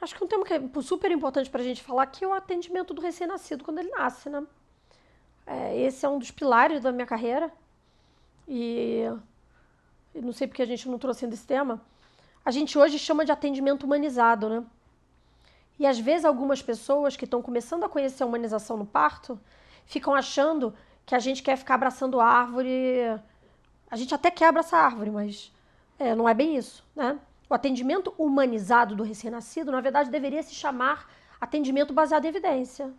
Acho que um tema que é super importante para a gente falar aqui é o atendimento do recém-nascido quando ele nasce, né? Esse é um dos pilares da minha carreira e eu não sei porque a gente não trouxe ainda esse tema. A gente hoje chama de atendimento humanizado, né? E às vezes algumas pessoas que estão começando a conhecer a humanização no parto ficam achando que a gente quer ficar abraçando árvore. A gente até quer abraçar árvore, mas não é bem isso, né? O atendimento humanizado do recém-nascido, na verdade, deveria se chamar atendimento baseado em evidência,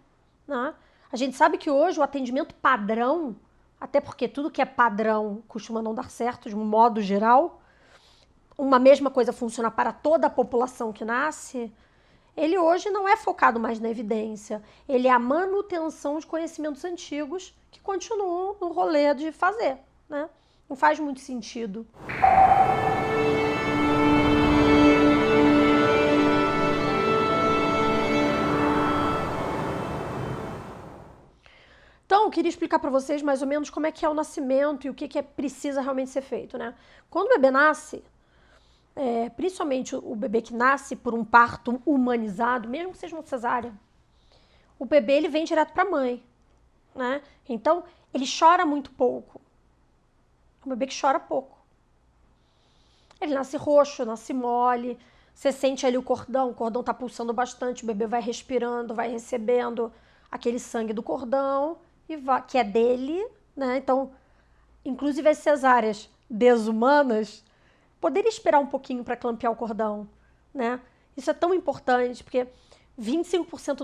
né? A gente sabe que hoje o atendimento padrão, até porque tudo que é padrão costuma não dar certo, de um modo geral, uma mesma coisa funciona para toda a população que nasce, ele hoje não é focado mais na evidência, ele é a manutenção de conhecimentos antigos que continuam no rolê de fazer, né? Não faz muito sentido. Então, eu queria explicar para vocês mais ou menos como é que é o nascimento e o que precisa realmente ser feito, né? Quando o bebê nasce, principalmente o bebê que nasce por um parto humanizado, mesmo que seja uma cesárea, o bebê ele vem direto para a mãe, né? Então, ele chora muito pouco. É um bebê que chora pouco. Ele nasce roxo, nasce mole, você sente ali o cordão tá pulsando bastante, o bebê vai respirando, vai recebendo aquele sangue do cordão, que é dele, né? Então, inclusive as cesáreas desumanas, poderia esperar um pouquinho para clampear o cordão, né? Isso é tão importante, porque 25%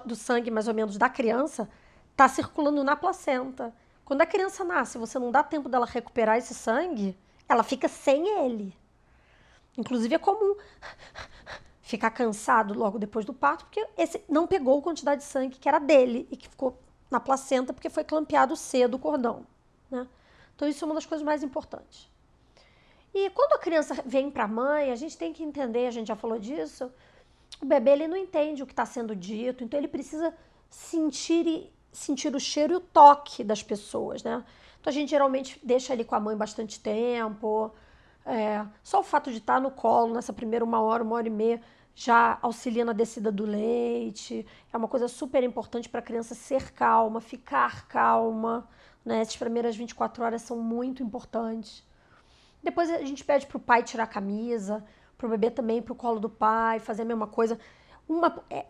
do sangue, mais ou menos, da criança está circulando na placenta. Quando a criança nasce, você não dá tempo dela recuperar esse sangue, ela fica sem ele. Inclusive é comum ficar cansado logo depois do parto, porque esse não pegou a quantidade de sangue que era dele e que ficou na placenta porque foi clampeado cedo o cordão, né? Então isso é uma das coisas mais importantes. E quando a criança vem para a mãe, a gente tem que entender, a gente já falou disso, o bebê ele não entende o que está sendo dito, então ele precisa sentir o cheiro e o toque das pessoas, né? Então a gente geralmente deixa ele com a mãe bastante tempo. Só o fato de estar no colo nessa primeira uma hora e meia, já auxilia na descida do leite. É uma coisa super importante para a criança ser calma, ficar calma, né? Essas primeiras 24 horas são muito importantes. Depois a gente pede para o pai tirar a camisa, para o bebê também ir para o colo do pai, fazer a mesma coisa.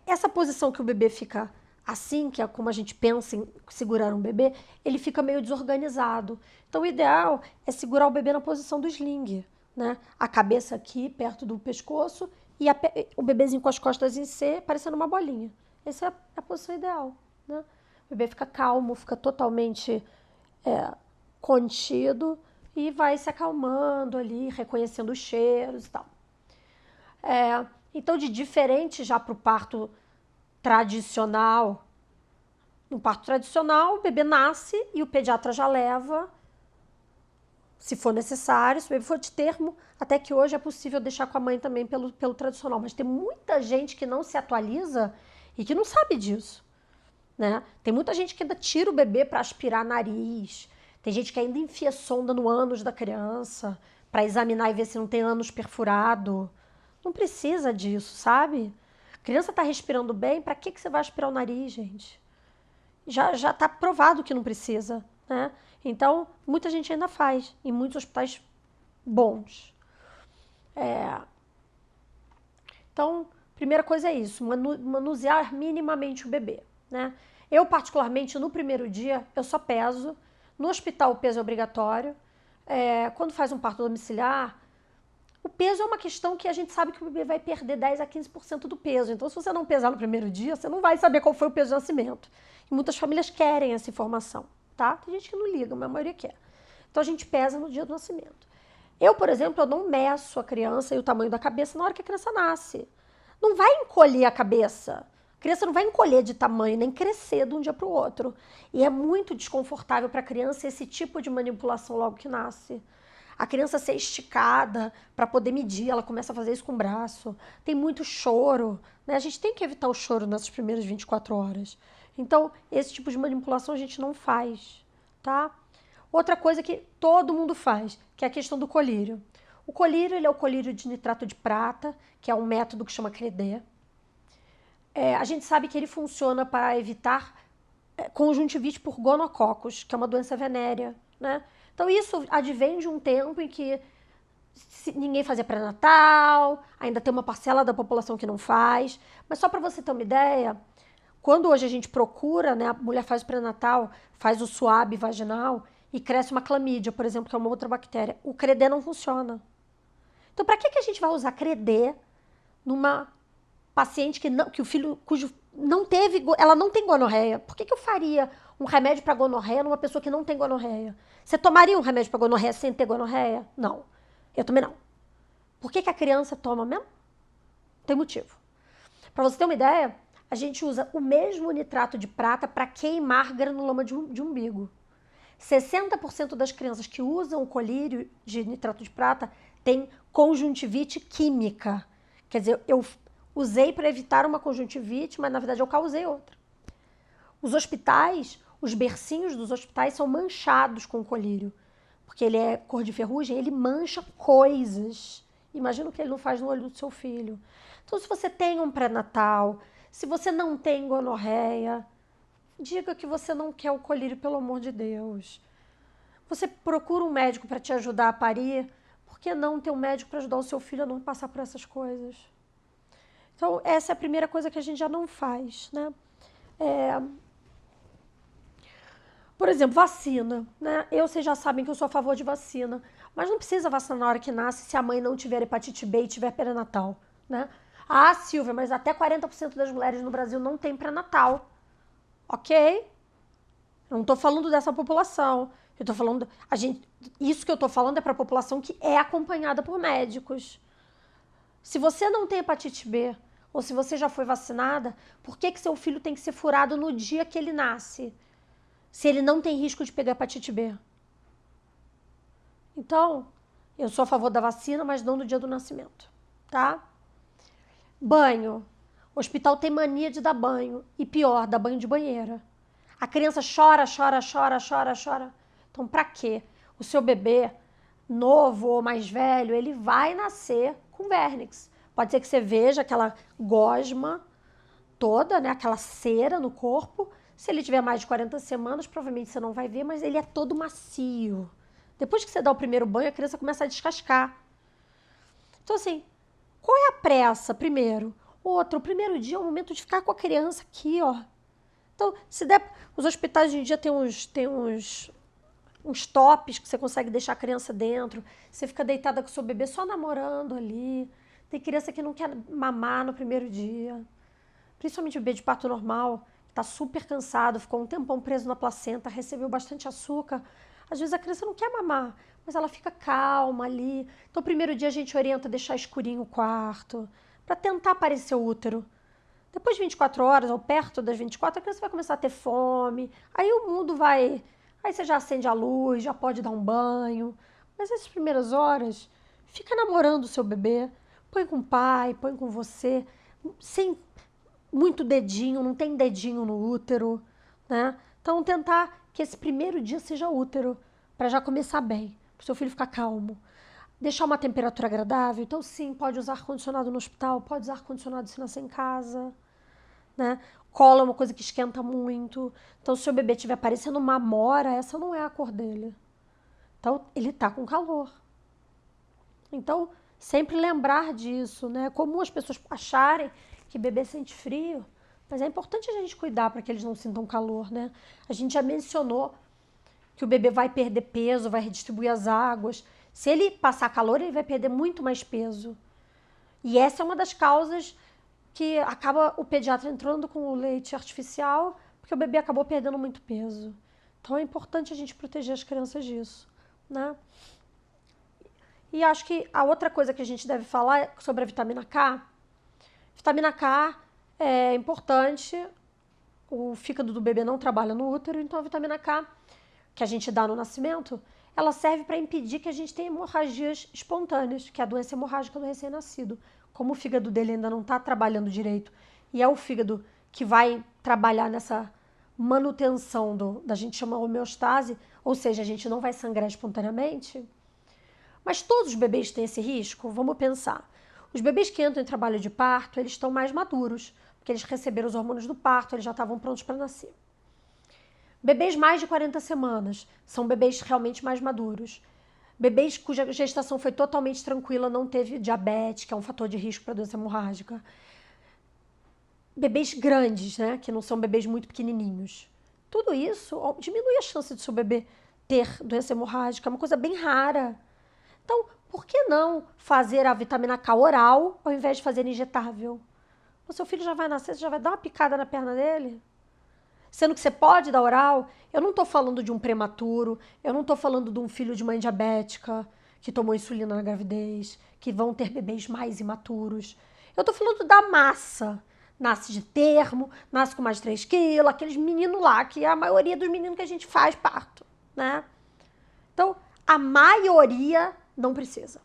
Essa posição que o bebê fica assim, que é como a gente pensa em segurar um bebê, ele fica meio desorganizado. Então o ideal é segurar o bebê na posição do sling, né? A cabeça aqui, perto do pescoço, e o bebezinho com as costas em C, parecendo uma bolinha. Essa é a posição ideal, né? O bebê fica calmo, fica totalmente contido e vai se acalmando ali, reconhecendo os cheiros e tal. Então, de diferente já para o parto tradicional, no parto tradicional, o bebê nasce e o pediatra já leva, se for necessário, se o bebê for de termo, até que hoje é possível deixar com a mãe também pelo tradicional. Mas tem muita gente que não se atualiza e que não sabe disso, né? Tem muita gente que ainda tira o bebê para aspirar nariz, tem gente que ainda enfia sonda no ânus da criança para examinar e ver se não tem ânus perfurado. Não precisa disso, sabe? A criança está respirando bem, para que você vai aspirar o nariz, gente? Já está provado que não precisa, né? Então, muita gente ainda faz, em muitos hospitais bons. Então, primeira coisa é isso, manusear minimamente o bebê, né? Eu, particularmente, no primeiro dia, eu só peso. No hospital, o peso é obrigatório. Quando faz um parto domiciliar, o peso é uma questão que a gente sabe que o bebê vai perder 10 a 15% do peso. Então, se você não pesar no primeiro dia, você não vai saber qual foi o peso de nascimento. E muitas famílias querem essa informação, tá? Tem gente que não liga, mas a maioria quer. Então, a gente pesa no dia do nascimento. Eu, por exemplo, eu não meço a criança e o tamanho da cabeça na hora que a criança nasce. Não vai encolher a cabeça. A criança não vai encolher de tamanho, nem crescer de um dia para o outro. E é muito desconfortável para a criança esse tipo de manipulação logo que nasce. A criança ser esticada para poder medir, ela começa a fazer isso com o braço. Tem muito choro, né? A gente tem que evitar o choro nessas primeiras 24 horas. Então, esse tipo de manipulação a gente não faz, tá? Outra coisa que todo mundo faz, que é a questão do colírio. O colírio, ele é o colírio de nitrato de prata, que é um método que chama CREDE. A gente sabe que ele funciona para evitar conjuntivite por gonococos, que é uma doença venérea, né? Então isso advém de um tempo em que ninguém fazia pré-natal, ainda tem uma parcela da população que não faz, mas só para você ter uma ideia, quando hoje a gente procura, né, a mulher faz o pré-natal, faz o swab vaginal e cresce uma clamídia, por exemplo, que é uma outra bactéria, o credê não funciona. Então para que a gente vai usar credê numa paciente que o filho cujo não teve, ela não tem gonorreia? Por que eu faria um remédio para gonorreia numa pessoa que não tem gonorreia? Você tomaria um remédio para gonorreia sem ter gonorreia? Não. Eu também não. Por que a criança toma mesmo? Tem motivo. Para você ter uma ideia, a gente usa o mesmo nitrato de prata para queimar granuloma de umbigo. 60% das crianças que usam o colírio de nitrato de prata têm conjuntivite química. Quer dizer, eu usei para evitar uma conjuntivite, mas na verdade eu causei outra. Os hospitais, os bercinhos dos hospitais são manchados com colírio, porque ele é cor de ferrugem, ele mancha coisas. Imagina o que ele não faz no olho do seu filho. Então, se você tem um pré-natal, se você não tem gonorreia, diga que você não quer o colírio, pelo amor de Deus. Você procura um médico para te ajudar a parir, por que não ter um médico para ajudar o seu filho a não passar por essas coisas? Então, essa é a primeira coisa que a gente já não faz, né? Por exemplo, vacina, né? Vocês já sabem que eu sou a favor de vacina, mas não precisa vacinar na hora que nasce se a mãe não tiver hepatite B e tiver pré-natal, né? Ah, Silvia, mas até 40% das mulheres no Brasil não tem pré-natal. Ok? Eu não tô falando dessa população. Eu tô falando... isso que eu tô falando é para a população que é acompanhada por médicos. Se você não tem hepatite B, ou se você já foi vacinada, por que seu filho tem que ser furado no dia que ele nasce? Se ele não tem risco de pegar hepatite B. Então, eu sou a favor da vacina, mas não no dia do nascimento, tá? Banho. O hospital tem mania de dar banho. E pior, dar banho de banheira. A criança chora, chora, chora, chora, chora. Então, pra quê? O seu bebê, novo ou mais velho, ele vai nascer com vernix. Pode ser que você veja aquela gosma toda, né? Aquela cera no corpo. Se ele tiver mais de 40 semanas, provavelmente você não vai ver, mas ele é todo macio. Depois que você dá o primeiro banho, a criança começa a descascar. Então, assim, qual é a pressa, primeiro? Outro, o primeiro dia é o momento de ficar com a criança aqui, ó. Então, se der... Os hospitais hoje em dia tem uns tops que você consegue deixar a criança dentro. Você fica deitada com o seu bebê só namorando ali. Tem criança que não quer mamar no primeiro dia. Principalmente o bebê de parto normal. Tá super cansado, ficou um tempão preso na placenta, recebeu bastante açúcar. Às vezes a criança não quer mamar, mas ela fica calma ali. Então, o primeiro dia a gente orienta a deixar escurinho o quarto, para tentar aparecer o útero. Depois de 24 horas, ou perto das 24, a criança vai começar a ter fome. Aí o mundo vai... Aí você já acende a luz, já pode dar um banho. Mas essas primeiras horas, fica namorando o seu bebê. Põe com o pai, põe com você, sem... muito dedinho, não tem dedinho no útero, né? Então, tentar que esse primeiro dia seja útero, para já começar bem, para o seu filho ficar calmo. Deixar uma temperatura agradável. Então, sim, pode usar ar-condicionado no hospital, pode usar ar-condicionado se nascer em casa, né? Colo é uma coisa que esquenta muito. Então, se o bebê estiver parecendo uma amora, essa não é a cor dele. Então, ele tá com calor. Então, sempre lembrar disso, né? É comum as pessoas acharem que bebê sente frio, mas é importante a gente cuidar para que eles não sintam calor, né? A gente já mencionou que o bebê vai perder peso, vai redistribuir as águas. Se ele passar calor, ele vai perder muito mais peso. E essa é uma das causas que acaba o pediatra entrando com o leite artificial, porque o bebê acabou perdendo muito peso. Então é importante a gente proteger as crianças disso, né? E acho que a outra coisa que a gente deve falar é sobre a vitamina K. Vitamina K é importante, o fígado do bebê não trabalha no útero, então a vitamina K que a gente dá no nascimento, ela serve para impedir que a gente tenha hemorragias espontâneas, que é a doença hemorrágica do recém-nascido. Como o fígado dele ainda não está trabalhando direito, e é o fígado que vai trabalhar nessa manutenção da gente chama homeostase, ou seja, a gente não vai sangrar espontaneamente. Mas todos os bebês têm esse risco? Vamos pensar. Os bebês que entram em trabalho de parto, eles estão mais maduros, porque eles receberam os hormônios do parto, eles já estavam prontos para nascer. Bebês mais de 40 semanas são bebês realmente mais maduros. Bebês cuja gestação foi totalmente tranquila, não teve diabetes, que é um fator de risco para doença hemorrágica. Bebês grandes, né, que não são bebês muito pequenininhos. Tudo isso diminui a chance de seu bebê ter doença hemorrágica, é uma coisa bem rara. Então, por que não fazer a vitamina K oral ao invés de fazer injetável? O seu filho já vai nascer, você já vai dar uma picada na perna dele? Sendo que você pode dar oral, eu não estou falando de um prematuro, eu não estou falando de um filho de mãe diabética que tomou insulina na gravidez, que vão ter bebês mais imaturos. Eu estou falando da massa. Nasce de termo, nasce com mais de 3 quilos, aqueles meninos lá, que é a maioria dos meninos que a gente faz parto, né? Então, a maioria não precisa.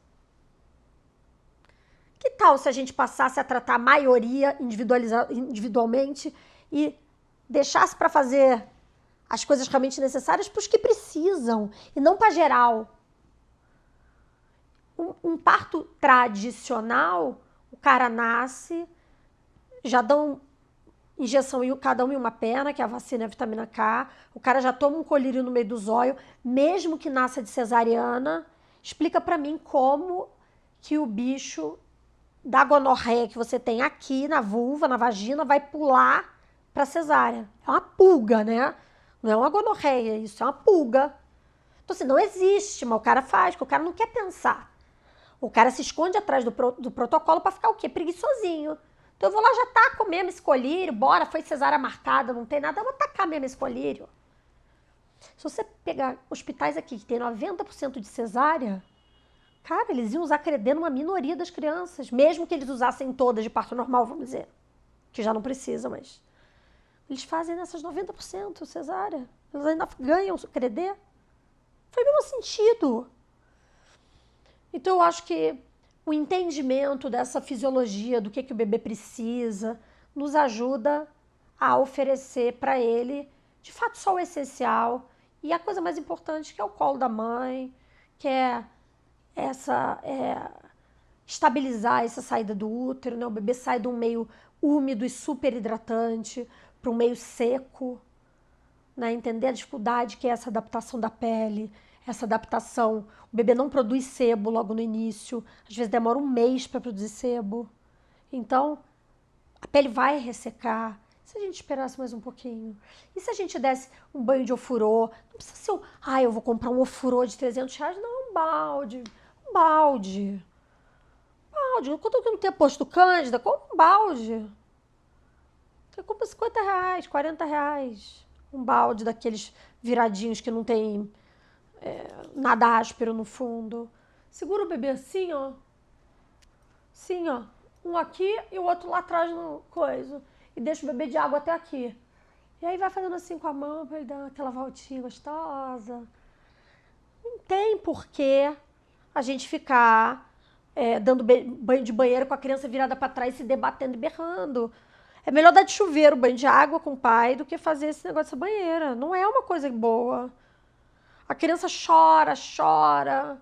Que tal se a gente passasse a tratar a maioria individualmente e deixasse para fazer as coisas realmente necessárias para os que precisam e não para geral? Um parto tradicional, o cara nasce, já dão injeção em cada um em uma perna, que é a vacina e a vitamina K, o cara já toma um colírio no meio do zóio, mesmo que nasça de cesariana. Explica para mim como que o bicho da gonorreia que você tem aqui na vulva, na vagina, vai pular para cesárea. É uma pulga, né? Não é uma gonorreia, isso é uma pulga. Então, assim, não existe, mas o cara faz, porque o cara não quer pensar. O cara se esconde atrás do protocolo para ficar o quê? Preguiçosinho. Então eu vou lá, já taco mesmo esse colírio, bora, foi cesárea marcada, não tem nada, eu vou tacar mesmo esse colírio. Se você pegar hospitais aqui que tem 90% de cesárea, cara, eles iam usar credê numa minoria das crianças, mesmo que eles usassem todas de parto normal, vamos dizer, que já não precisa, mas eles fazem nessas 90% cesárea, eles ainda ganham credê. Faz o mesmo sentido. Então eu acho que o entendimento dessa fisiologia, do que o bebê precisa, nos ajuda a oferecer para ele, de fato, só o essencial. E a coisa mais importante, que é o colo da mãe, que é estabilizar essa saída do útero, né? O bebê sai de um meio úmido e super hidratante para um meio seco, né? Entender a dificuldade que é essa adaptação da pele, essa adaptação. O bebê não produz sebo logo no início, às vezes demora um mês para produzir sebo. Então, a pele vai ressecar. Se a gente esperasse mais um pouquinho? E se a gente desse um banho de ofurô? Não precisa ser eu vou comprar um ofurô de R$300. Não, um balde. Um balde. Quanto que não tem posto Cândida? Compra um balde. Você compra R$50, R$40. Um balde daqueles viradinhos que não tem nada áspero no fundo. Segura o bebê assim, ó. Assim, ó. Um aqui e o outro lá atrás no coisa. E deixa o bebê de água até aqui. E aí vai fazendo assim com a mão pra ele dar aquela voltinha gostosa. Não tem porquê a gente ficar dando banho de banheiro com a criança virada para trás, se debatendo e berrando. É melhor dar de chuveiro banho de água com o pai do que fazer esse negócio dessa banheira. Não é uma coisa boa. A criança chora, chora.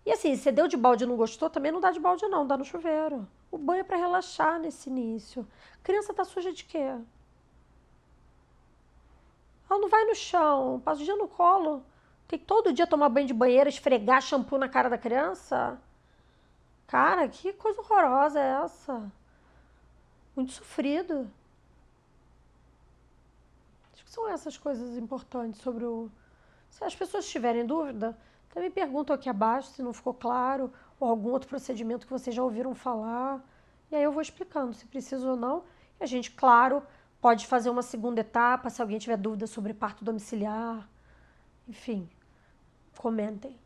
E assim, se deu de balde e não gostou, também não dá de balde não, dá no chuveiro. O banho é para relaxar nesse início. A criança tá suja de quê? Ela não vai no chão, passa o dia no colo. Tem que todo dia tomar banho de banheira, esfregar shampoo na cara da criança? Cara, que coisa horrorosa é essa? Muito sofrido. Acho que são essas coisas importantes sobre o... Se as pessoas tiverem dúvida, também perguntam aqui abaixo se não ficou claro, ou algum outro procedimento que vocês já ouviram falar. E aí eu vou explicando se precisa ou não. E a gente, claro, pode fazer uma segunda etapa, se alguém tiver dúvida sobre parto domiciliar. Enfim, comentem.